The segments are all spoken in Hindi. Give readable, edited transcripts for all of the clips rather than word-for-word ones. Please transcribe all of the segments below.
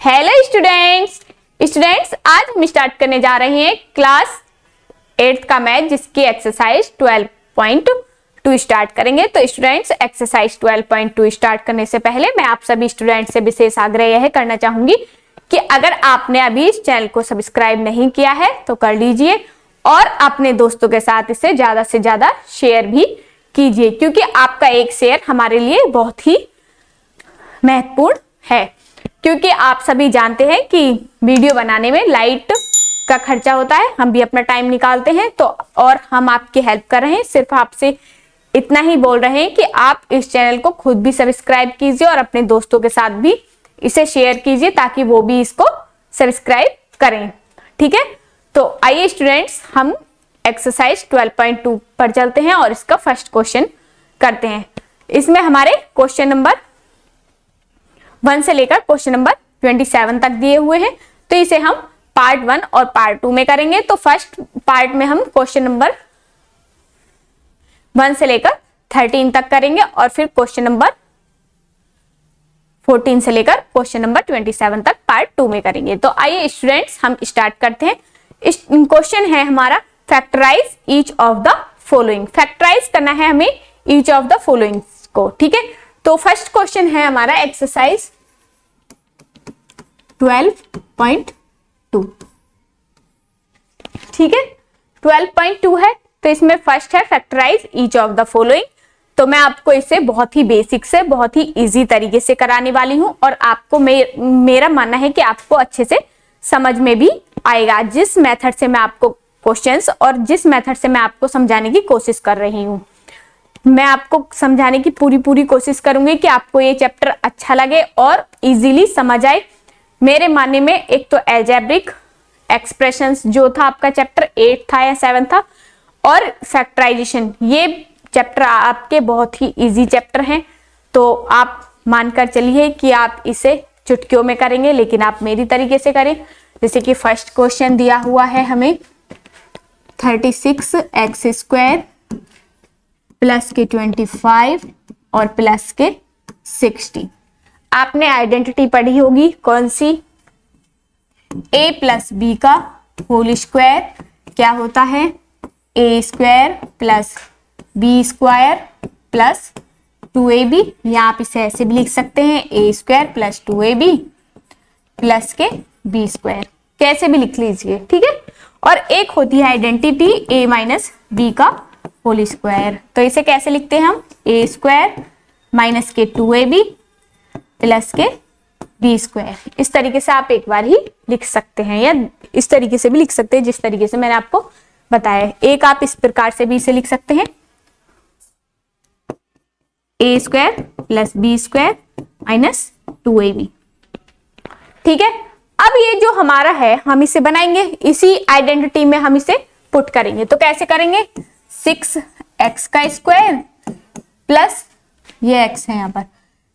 हेलो स्टूडेंट्स आज हम स्टार्ट करने जा रहे हैं क्लास 8th का मैथ, जिसकी एक्सरसाइज 12.2 स्टार्ट करेंगे। तो स्टूडेंट्स, एक्सरसाइज 12.2 स्टार्ट करने से पहले मैं आप सभी स्टूडेंट्स से विशेष आग्रह यह करना चाहूंगी कि अगर आपने अभी इस चैनल को सब्सक्राइब नहीं किया है तो कर लीजिए और अपने दोस्तों के साथ इसे ज्यादा से ज्यादा शेयर भी कीजिए, क्योंकि आपका एक शेयर हमारे लिए बहुत ही महत्वपूर्ण है। क्योंकि आप सभी जानते हैं कि वीडियो बनाने में लाइट का खर्चा होता है, हम भी अपना टाइम निकालते हैं, तो और हम आपकी हेल्प कर रहे हैं। सिर्फ आपसे इतना ही बोल रहे हैं कि आप इस चैनल को खुद भी सब्सक्राइब कीजिए और अपने दोस्तों के साथ भी इसे शेयर कीजिए ताकि वो भी इसको सब्सक्राइब करें। ठीक है, तो आइए स्टूडेंट्स, हम एक्सरसाइज 12.2 पर चलते हैं और इसका फर्स्ट क्वेश्चन करते हैं। इसमें हमारे क्वेश्चन नंबर 1 से लेकर क्वेश्चन नंबर 27 तक दिए हुए हैं, तो इसे हम पार्ट 1 और पार्ट 2 में करेंगे। तो फर्स्ट पार्ट में हम क्वेश्चन नंबर 1 से लेकर 13 तक करेंगे और फिर क्वेश्चन नंबर 14 से लेकर क्वेश्चन नंबर 27 तक पार्ट 2 में करेंगे। तो आइए स्टूडेंट्स, हम स्टार्ट करते हैं। इस क्वेश्चन है हमारा factorize each of the following. Factorize करना है हमें ईच ऑफ द फॉलोइंग को। ठीक है, तो फर्स्ट क्वेश्चन है हमारा एक्सरसाइज 12.2। ठीक है, 12.2 है, तो इसमें फर्स्ट है factorize each of the following. तो मैं आपको इसे बहुत ही बेसिक से बहुत ही इजी तरीके से कराने वाली हूं और आपको मेरा मानना है कि आपको अच्छे से समझ में भी आएगा, जिस मेथड से मैं आपको क्वेश्चंस और जिस मेथड से मैं आपको समझाने की कोशिश कर रही हूं। मैं आपको समझाने की पूरी कोशिश करूंगी कि आपको ये चैप्टर अच्छा लगे और इजीली समझ आए। मेरे मानने में एक तो अलजेब्रिक एक्सप्रेशंस जो था आपका चैप्टर 8 था या 7 था, और फैक्टराइजेशन, ये चैप्टर आपके बहुत ही इजी चैप्टर हैं। तो आप मानकर चलिए कि आप इसे चुटकियों में करेंगे, लेकिन आप मेरी तरीके से करें। जैसे कि फर्स्ट क्वेश्चन दिया हुआ है हमें 36x² प्लस के 25 और प्लस के 60। आपने आइडेंटिटी पढ़ी होगी कौन सी, a प्लस बी का होल स्क्वायर क्या होता है, a² plus b² plus 2ab। या आप इसे ऐसे भी लिख सकते हैं a² प्लस 2ab प्लस के b², कैसे भी लिख लीजिए। ठीक है, और एक होती है आइडेंटिटी a माइनस बी का होल स्क्वायर। तो इसे कैसे लिखते हैं हम, a² माइनस के 2ab प्लस के b²। इस तरीके से आप एक बार ही लिख सकते हैं, या इस तरीके से भी लिख सकते हैं जिस तरीके से मैंने आपको बताया है। एक आप इस प्रकार से भी इसे लिख सकते हैं, a² plus b² minus 2ab। ठीक है, अब ये जो हमारा है हम इसे बनाएंगे, इसी आइडेंटिटी में हम इसे पुट करेंगे। तो कैसे करेंगे, 6x² प्लस ये x है यहाँ पर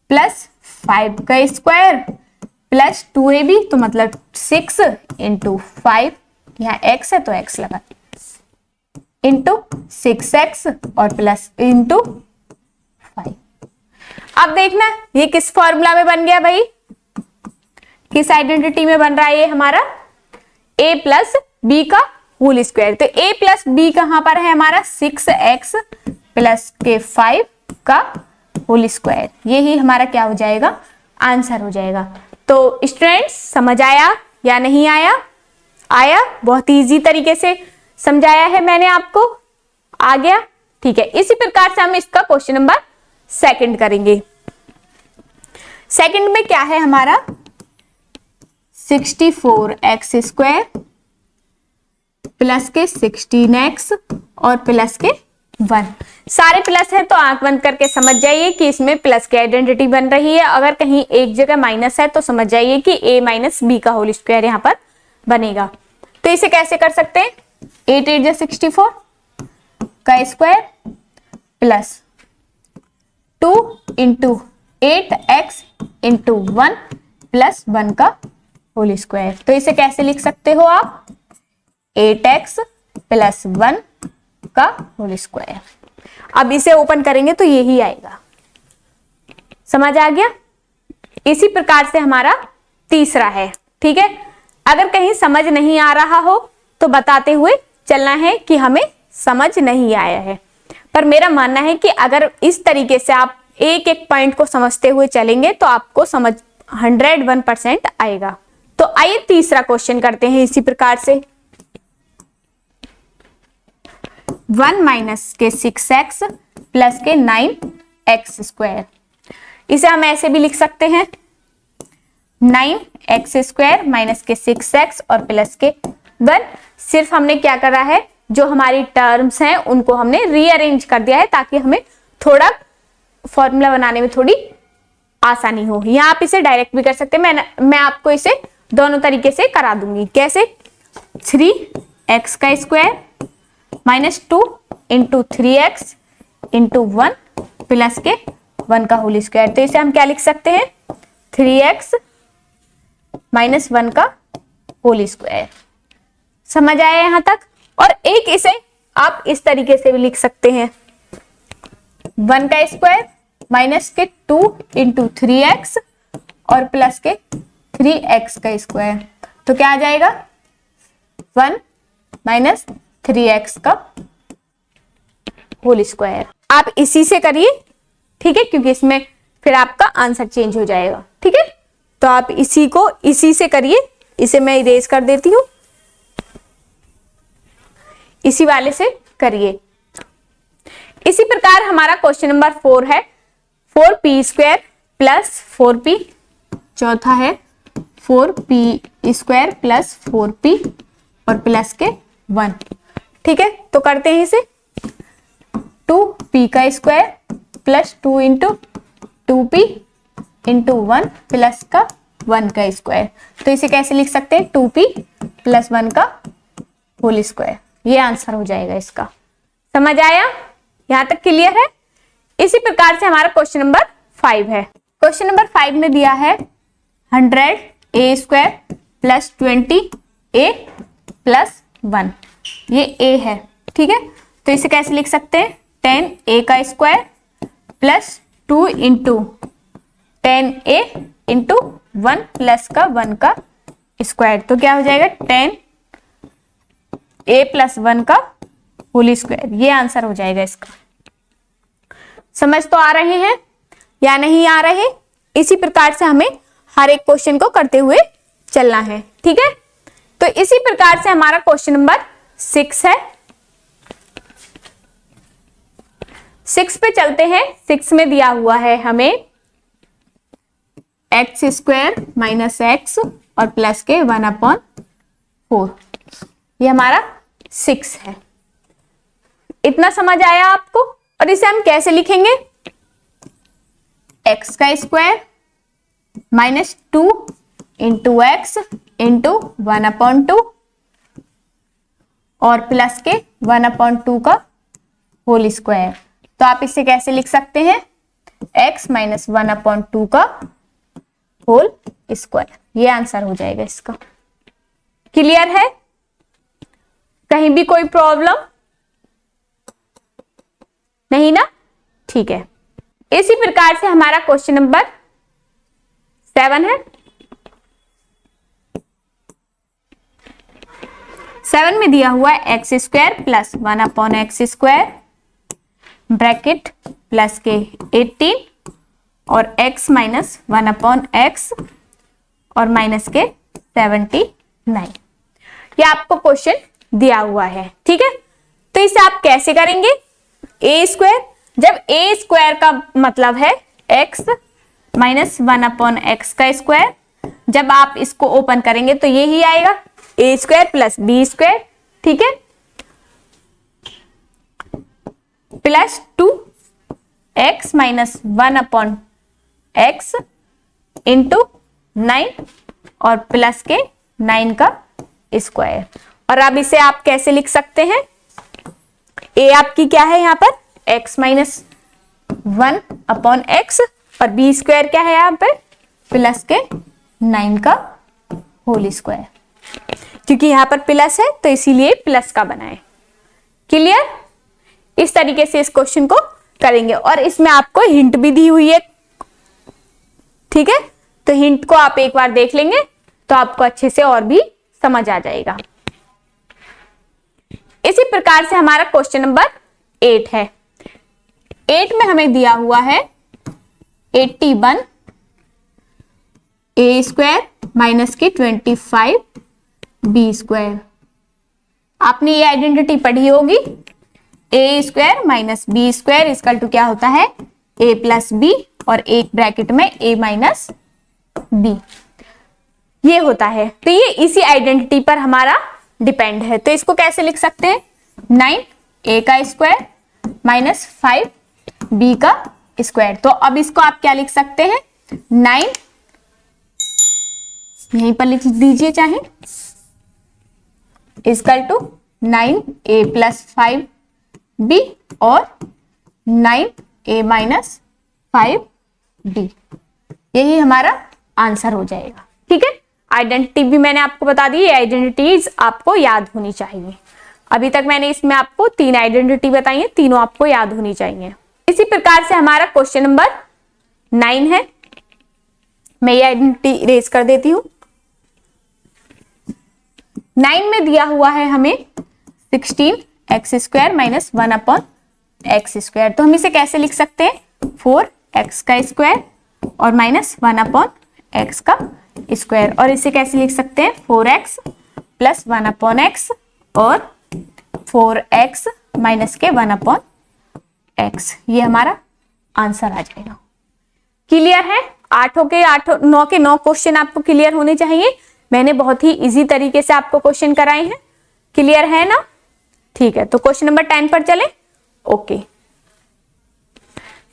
प्लस 5² प्लस 2ab, तो मतलब 6 इंटू 5, यहाँ x है तो x लगा, इंटू 6x और प्लस इंटू 5। अब देखना ये किस फॉर्मूला में बन गया भाई, किस आइडेंटिटी में बन रहा है ये हमारा, a प्लस बी का होल स्क्वायर। तो a प्लस बी कहां पर है हमारा, 6x प्लस के 5 का होल स्क्वायर। ये ही हमारा क्या हो जाएगा, आंसर हो जाएगा। तो स्टूडेंट्स, समझ आया या नहीं आया, आया, बहुत इजी तरीके से समझाया है मैंने आपको, आ गया। ठीक है, इसी प्रकार से हम इसका क्वेश्चन नंबर 2 करेंगे। सेकंड में क्या है हमारा, 64x² प्लस के 16x और प्लस के 1। सारे प्लस है तो आंख बंद करके समझ जाइए कि इसमें प्लस की आइडेंटिटी बन रही है। अगर कहीं एक जगह माइनस है तो समझ जाइए कि a माइनस बी का होल स्क्वायर यहां पर बनेगा। तो इसे कैसे कर सकते हैं, 8 8 64 का square plus 2 into 8x into 1 plus 1 का होल स्क्वायर। तो इसे कैसे लिख सकते हो आप, 8x प्लस 1 का होल स्क्वायर। अब इसे ओपन करेंगे तो यही आएगा। समझ आ गया। इसी प्रकार से हमारा तीसरा है, ठीक है। अगर कहीं समझ नहीं आ रहा हो तो बताते हुए चलना है कि हमें समझ नहीं आया है, पर मेरा मानना है कि अगर इस तरीके से आप एक एक पॉइंट को समझते हुए चलेंगे तो आपको समझ 101% आएगा। तो आइए तीसरा क्वेश्चन करते हैं इसी प्रकार से। 1 माइनस के 6x प्लस के 9x स्क्वायर, इसे हम ऐसे भी लिख सकते हैं 9x स्क्वायर माइनस के 6x और प्लस के 1। सिर्फ हमने क्या करा है, जो हमारी टर्म्स हैं उनको हमने रीअरेंज कर दिया है ताकि हमें थोड़ा फॉर्मूला बनाने में थोड़ी आसानी हो। या आप इसे डायरेक्ट भी कर सकते हैं, मैं आपको इसे दोनों तरीके से करा दूंगी। कैसे? 3x का square minus 2 into 3x into 1 plus के 1 का होल स्क्वायर। तो इसे हम क्या लिख सकते हैं, 3x माइनस 1 का होल स्क्वायर। समझ आया यहां तक? और एक इसे आप इस तरीके से भी लिख सकते हैं 1 का स्क्वायर माइनस के 2 इंटू 3x और प्लस के 3x का स्क्वायर। तो क्या आ जाएगा 1 माइनस 3x का होल स्क्वायर। आप इसी से करिए, ठीक है, क्योंकि इसमें फिर आपका आंसर चेंज हो जाएगा। ठीक है, तो आप इसी को इसी से करिए। इसे मैं इरेज कर देती हूं, इसी वाले से करिए। इसी प्रकार हमारा क्वेश्चन नंबर 4 है 4p स्क्वायर प्लस 4p, चौथा है 4p स्क्वायर प्लस 4p और प्लस के 1। ठीक है, तो करते हैं इसे 2p का square plus 2 into 2p into 1 plus का 1 का स्क्वायर। तो इसे कैसे लिख सकते हैं, 2p प्लस 1 का होल स्क्वायर। ये आंसर हो जाएगा इसका। समझ आया? यहां तक क्लियर है? इसी प्रकार से हमारा क्वेश्चन नंबर 5 है। क्वेश्चन नंबर 5 में दिया है 100a square plus 20a plus 1। ये a है, ठीक है, तो इसे कैसे लिख सकते हैं, 10a का square plus 2 into 10a into 1 plus का 1 का स्क्वायर। तो क्या हो जाएगा 10a प्लस 1 का होल स्क्वायर। ये आंसर हो जाएगा इसका। समझ तो आ रहे हैं या नहीं आ रहे? इसी प्रकार से हमें हर एक क्वेश्चन को करते हुए चलना है। ठीक है, तो इसी प्रकार से हमारा क्वेश्चन नंबर 6 है। 6 पे चलते हैं। 6 में दिया हुआ है हमें एक्स स्क्वायर माइनस एक्स और प्लस के 1/4। ये हमारा 6 है। इतना समझ आया आपको? और इसे हम कैसे लिखेंगे, एक्स का square minus 2 into x into 1/2 और प्लस के 1/2 का होल स्क्वायर। तो आप इसे कैसे लिख सकते हैं, x माइनस 1/2 का होल स्क्वायर। ये आंसर हो जाएगा इसका। क्लियर है? कहीं भी कोई प्रॉब्लम नहीं ना? ठीक है, इसी प्रकार से हमारा क्वेश्चन नंबर 7 है। 7 में दिया हुआ है x square plus 1/x square bracket plus के 18 और x माइनस 1/x और माइनस के 79। ये आपको क्वेश्चन दिया हुआ है। ठीक है, तो इसे आप कैसे करेंगे, ए स्क्वायर, जब ए स्क्वायर का मतलब है x माइनस 1/x का स्क्वायर, जब आप इसको ओपन करेंगे तो यही आएगा ए स्क्वायर प्लस बी स्क्वायर। ठीक है, plus 2x minus 1/x into 9 और प्लस के 9 का स्क्वायर। और अब इसे आप कैसे लिख सकते हैं, ए आपकी क्या है यहाँ पर, x माइनस 1/x और बी स्क्वायर क्या है यहाँ पर, प्लस के 9 का होल स्क्वायर। क्योंकि यहाँ पर प्लस है तो इसीलिए प्लस का बनाए। क्लियर? इस तरीके से इस क्वेश्चन को करेंगे। और इसमें आपको हिंट भी दी हुई है ठीक है, तो हिंट को आप एक बार देख लेंगे तो आपको अच्छे से और भी समझ आ जाएगा। इसी प्रकार से हमारा क्वेश्चन नंबर 8 है। 8 में हमें दिया हुआ है 81 ए स्क्वायर माइनस की 25 बी स्क्वायर। आपने ये आइडेंटिटी पढ़ी होगी, a square minus B square equal to क्या होता है, ए प्लस बी, और एक ब्रैकेट में ए माइनस बी, ये होता है। तो ये इसी आइडेंटिटी पर हमारा डिपेंड है। तो इसको कैसे लिख सकते हैं, 9 ए का स्क्वायर माइनस 5 बी का स्क्वायर। तो अब इसको आप क्या लिख सकते हैं, 9 यहीं पर लिख दीजिए चाहे, equal to 9 A plus 5 B और 9 ए माइनस 5 बी, यही हमारा आंसर हो जाएगा। ठीक है, आइडेंटिटी भी मैंने आपको बता दी, आइडेंटिटीज आपको याद होनी चाहिए। अभी तक मैंने इसमें आपको 3 आइडेंटिटी बताई है, तीनों आपको याद होनी चाहिए। इसी प्रकार से हमारा क्वेश्चन नंबर 9 है। मैं ये आइडेंटिटी इरेज कर देती हूं। 9 में दिया हुआ है हमें 16 x square minus 1 upon x square. तो हम इसे कैसे लिख सकते हैं, 4 एक्स का स्क्वायर और माइनस 1 अपॉन एक्स का स्क्वायर। और इसे कैसे लिख सकते हैं, 4x प्लस 1 अपॉन एक्स और 4x माइनस के 1 अपॉन एक्स, ये हमारा आंसर आ जाएगा। क्लियर है, 9 के 9 क्वेश्चन आपको क्लियर होने चाहिए। मैंने बहुत ही इजी तरीके से आपको क्वेश्चन कराए हैं। क्लियर है ना, ठीक है। तो क्वेश्चन नंबर 10 पर चले। ओके,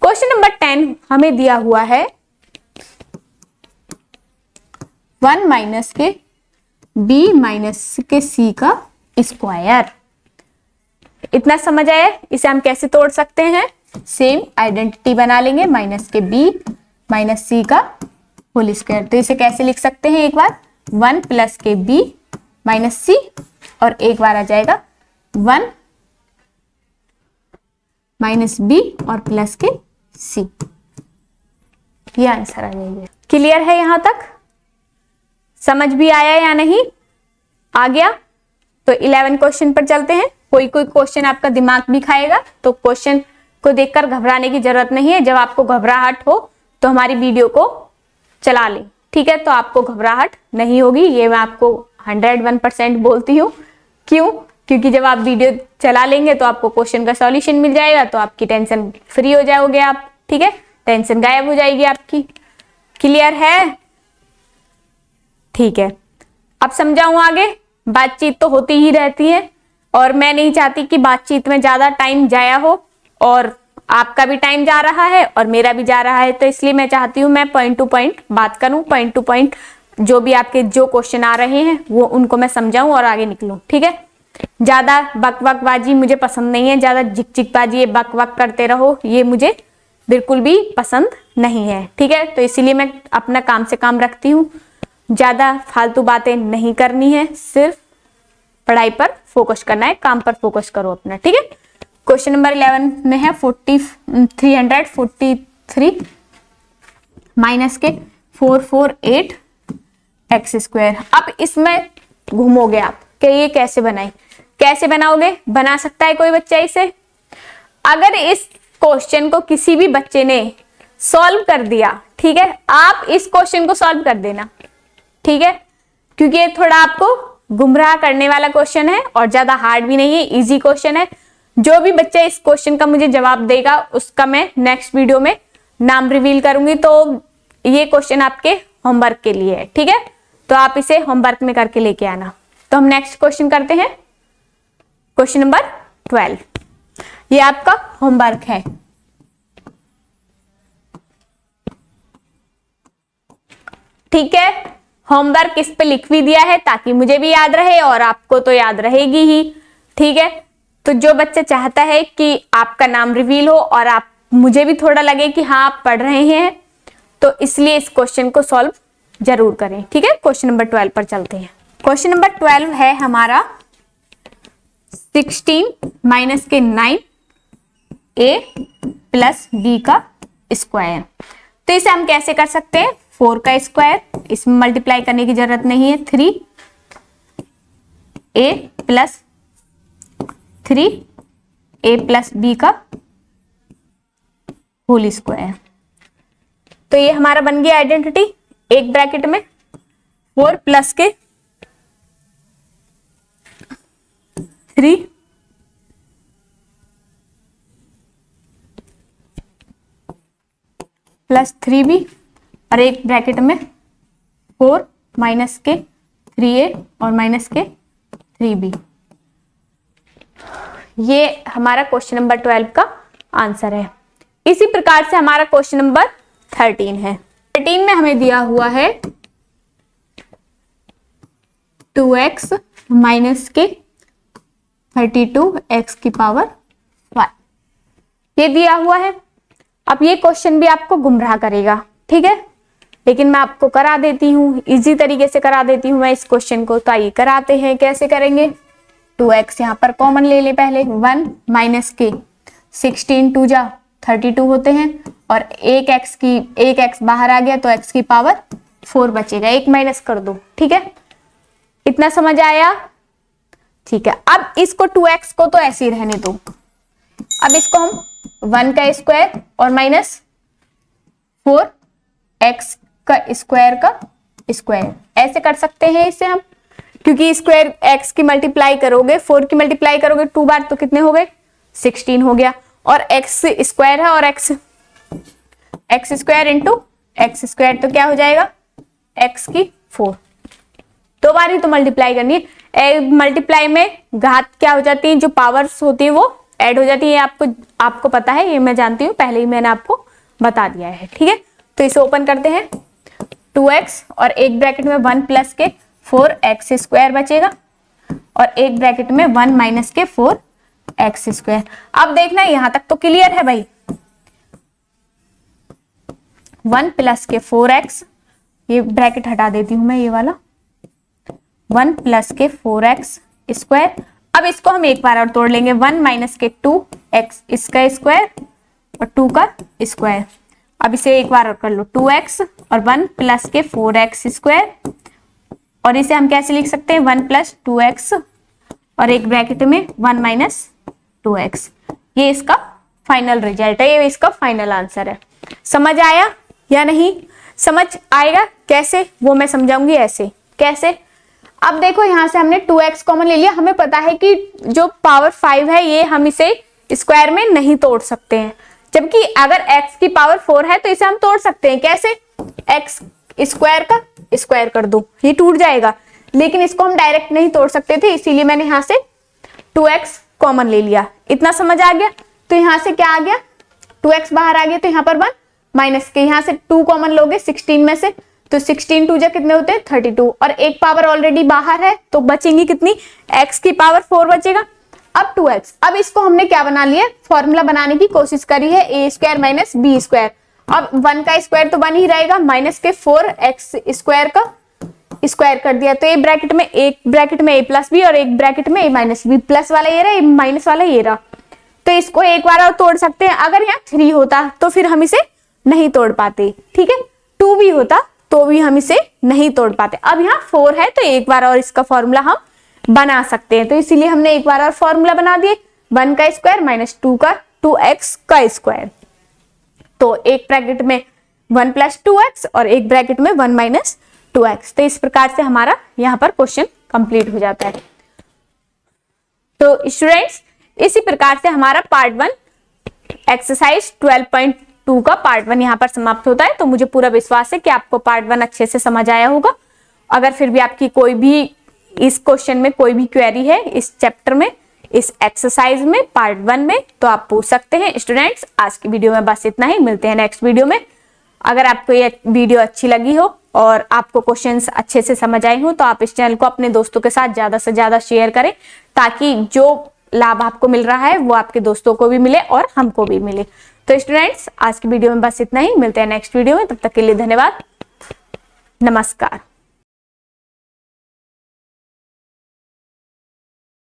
क्वेश्चन नंबर 10 हमें दिया हुआ है 1 माइनस के बी माइनस के सी का स्क्वायर। इतना समझ आया, इसे हम कैसे तोड़ सकते हैं, सेम आइडेंटिटी बना लेंगे, माइनस के बी माइनस सी का होल स्क्वायर। तो इसे कैसे लिख सकते हैं, एक बार 1 प्लस के बी माइनस सी और एक बार आ जाएगा 1 माइनस बी और प्लस के सी, ये आंसर आ जाएगा। क्लियर है, यहां तक समझ भी आया या नहीं, आ गया। तो 11 क्वेश्चन पर चलते हैं। कोई क्वेश्चन आपका दिमाग भी खाएगा, तो क्वेश्चन को देखकर घबराने की जरूरत नहीं है। जब आपको घबराहट हो तो हमारी वीडियो को चला लें, ठीक है, तो आपको घबराहट नहीं होगी, ये मैं आपको 101% बोलती हूँ। क्यों, क्योंकि जब आप वीडियो चला लेंगे तो आपको क्वेश्चन का सॉल्यूशन मिल जाएगा, तो आपकी टेंशन फ्री हो जाओगे आप, ठीक है, टेंशन गायब हो जाएगी आपकी। क्लियर है, ठीक है। अब समझाऊं आगे, बातचीत तो होती ही रहती है और मैं नहीं चाहती कि बातचीत में ज्यादा टाइम जाया हो, और आपका भी टाइम जा रहा है और मेरा भी जा रहा है। तो इसलिए मैं चाहती हूँ मैं पॉइंट टू पॉइंट बात करूं, पॉइंट टू पॉइंट जो भी आपके जो क्वेश्चन आ रहे हैं वो उनको मैं समझाऊं और आगे निकलूं, ठीक है। ज्यादा बकबकबाजी मुझे पसंद नहीं है, ज्यादा झिकझिकबाजी, ये बक करते रहो, ये मुझे बिल्कुल भी पसंद नहीं है, ठीक है। तो इसीलिए मैं अपना काम से काम रखती हूँ, ज्यादा फालतू बातें नहीं करनी है, सिर्फ पढ़ाई पर फोकस करना है, काम पर फोकस करो अपना, ठीक है। क्वेश्चन नंबर 11 में है 343 माइनस के 448 एक्स स्क्वायर। अब इसमें घूमोगे आप कि ये कैसे बनाए, कैसे बनाओगे, बना सकता है कोई बच्चा इसे। अगर इस क्वेश्चन को किसी भी बच्चे ने सॉल्व कर दिया, ठीक है, आप इस क्वेश्चन को सॉल्व कर देना, ठीक है, क्योंकि ये थोड़ा आपको गुमराह करने वाला क्वेश्चन है और ज्यादा हार्ड भी नहीं है, इजी क्वेश्चन है। जो भी बच्चा इस क्वेश्चन का मुझे जवाब देगा उसका मैं नेक्स्ट वीडियो में नाम रिवील करूंगी। तो ये क्वेश्चन आपके होमवर्क के लिए है, ठीक है, तो आप इसे होमवर्क में करके लेके आना। तो हम नेक्स्ट क्वेश्चन करते हैं, क्वेश्चन नंबर 12। ये आपका होमवर्क है। ठीक है, होमवर्क इस पे लिख भी दिया है ताकि मुझे भी याद रहे और आपको तो याद रहेगी ही, ठीक है। तो जो बच्चा चाहता है कि आपका नाम रिवील हो और आप मुझे भी थोड़ा लगे कि हाँ आप पढ़ रहे हैं, तो इसलिए इस क्वेश्चन को सॉल्व जरूर करें, ठीक है। क्वेश्चन नंबर 12 पर चलते हैं। क्वेश्चन नंबर 12 है हमारा 16 माइनस के 9 ए प्लस बी का स्क्वायर। तो इसे हम कैसे कर सकते हैं, 4 का स्क्वायर, इसमें मल्टीप्लाई करने की जरूरत नहीं है, 3a plus 3a plus b का होल स्क्वायर। तो ये हमारा बन गया आइडेंटिटी। एक ब्रैकेट में 4 प्लस के 3 प्लस 3b और एक ब्रैकेट में 4 माइनस के 3a और माइनस के 3b। ये हमारा क्वेश्चन नंबर 12 का आंसर है। इसी प्रकार से हमारा क्वेश्चन नंबर 13 है। 13 में हमें दिया हुआ है 2x माइनस के 32x की पावर 5, ये दिया हुआ है। अब ये क्वेश्चन भी आपको गुमराह करेगा, ठीक है, लेकिन मैं आपको करा देती हूँ, इजी तरीके से करा देती हूँ मैं इस क्वेश्चन को। तो आइए कराते हैं, कैसे करेंगे। 2x यहाँ पर कॉमन ले ले पहले, 1 माइनस के 16 2 जा 32 होते हैं और एक x बाहर आ गया तो x की पावर 4 बचेगा, एक माइनस कर दो, ठीक है, इतना समझ आया, ठीक है। अब इसको 2x को तो ऐसे ही रहने दो, अब इसको हम 1 का स्क्वायर और माइनस 4x का स्क्वायर ऐसे कर सकते हैं इसे हम, क्योंकि स्क्वायर x की मल्टीप्लाई करोगे 4 की मल्टीप्लाई करोगे 2 बार तो कितने हो गए, 16 हो गया, और x स्क्वायर है और x square into x square तो क्या हो जाएगा, x की 4, 2 बार ही तो मल्टीप्लाई करनी है। मल्टीप्लाई में घात क्या हो जाती है, जो पावर्स होती है वो ऐड हो जाती है, आपको पता है, ये मैं जानती हूँ, पहले ही मैंने आपको बता दिया है, ठीक है। तो इसे ओपन करते हैं, 2x और एक ब्रैकेट में 1 प्लस के 4x स्क्वायर बचेगा और एक ब्रैकेट में 1 माइनस के 4x स्क्वायर। अब देखना यहां तक तो क्लियर है भाई, 1 प्लस के 4x, ये ब्रैकेट हटा देती हूं मैं ये वाला, 1 प्लस के 4x स्क्वायर। अब इसको हम एक बार और तोड़ लेंगे, 1 माइनस के 2x इसका स्क्वायर और 2 का स्क्वायर। अब इसे एक बार और कर लो, 2x और 1 प्लस के 4x स्क्वायर, और इसे हम कैसे लिख सकते हैं, 1 प्लस 2x और एक ब्रैकेट में 1 माइनस 2x। ये इसका फाइनल रिजल्ट है, ये इसका फाइनल आंसर है। समझ आया या नहीं? समझ आएगा कैसे वो मैं समझाऊंगी, ऐसे कैसे। अब देखो यहां से हमने 2x कॉमन ले लिया, हमें पता है कि जो पावर 5 है ये हम इसे स्क्वायर में नहीं तोड़ सकते हैं, जबकि अगर x की पावर 4 है तो इसे हम तोड़ सकते हैं। कैसे? x स्क्वायर का स्क्वायर कर दो, ये टूट जाएगा, लेकिन इसको हम डायरेक्ट नहीं तोड़ सकते थे, इसीलिए मैंने यहां से 2x कॉमन ले लिया। इतना समझ आ गया? तो यहां से क्या आ गया, 2x बाहर आ गया, तो यहाँ पर 1 माइनस के, यहां से 2 कॉमन लोगे 16 में से, तो 16 2 जा कितने होते हैं 32, और एक पावर ऑलरेडी बाहर है तो बचेंगी कितनी, x की पावर 4 बचेगा। अब 2x, अब इसको हमने क्या बना लिया, फॉर्मूला बनाने की कोशिश करी है, a square minus B square. अब 1 का स्क्वायर तो बन ही रहेगा, माइनस के 4x स्क्वायर का स्क्वायर कर दिया, तो एक ब्रैकेट में a प्लस बी और एक ब्रैकेट में a माइनस बी, प्लस वाला ये रहा, माइनस वाला ये रहा, तो इसको एक बार और तोड़ सकते हैं। अगर यहाँ 3 होता तो फिर हम इसे नहीं तोड़ पाते, ठीक है, 2 भी होता तो भी हम इसे नहीं तोड़ पाते। अब यहाँ 4 है तो एक बार और इसका फॉर्मूला हम बना सकते हैं, तो इसीलिए हमने एक बार और फॉर्मूला बना दिए, 1 का स्क्वायर माइनस 2x का स्क्वायर, तो एक ब्रैकेट में 1 प्लस 2x और एक ब्रैकेट में 1 माइनस 2x। तो इस प्रकार से हमारा यहाँ पर क्वेश्चन कंप्लीट हो जाता है। तो स्टूडेंट्स, इसी प्रकार से हमारा पार्ट 1 एक्सरसाइज 12.2 का पार्ट 1 यहाँ पर समाप्त होता है। तो मुझे पूरा विश्वास है कि आपको पार्ट 1 अच्छे से समझ आया होगा। अगर फिर भी आपकी कोई भी इस क्वेश्चन में कोई भी क्वेरी है इस चैप्टर में, इस एक्सरसाइज में, पार्ट 1 में, तो आप पूछ सकते हैं। स्टूडेंट्स, आज की वीडियो में बस इतना ही, मिलते हैं नेक्स्ट वीडियो में। अगर आपको ये वीडियो अच्छी लगी हो और आपको क्वेश्चंस अच्छे से समझ आए हो तो आप इस चैनल को अपने दोस्तों के साथ ज्यादा से ज्यादा शेयर करें, ताकि जो लाभ आपको मिल रहा है वो आपके दोस्तों को भी मिले और हमको भी मिले। तो स्टूडेंट्स, आज की वीडियो में बस इतना ही, मिलते हैं नेक्स्ट वीडियो में, तब तक के लिए धन्यवाद, नमस्कार।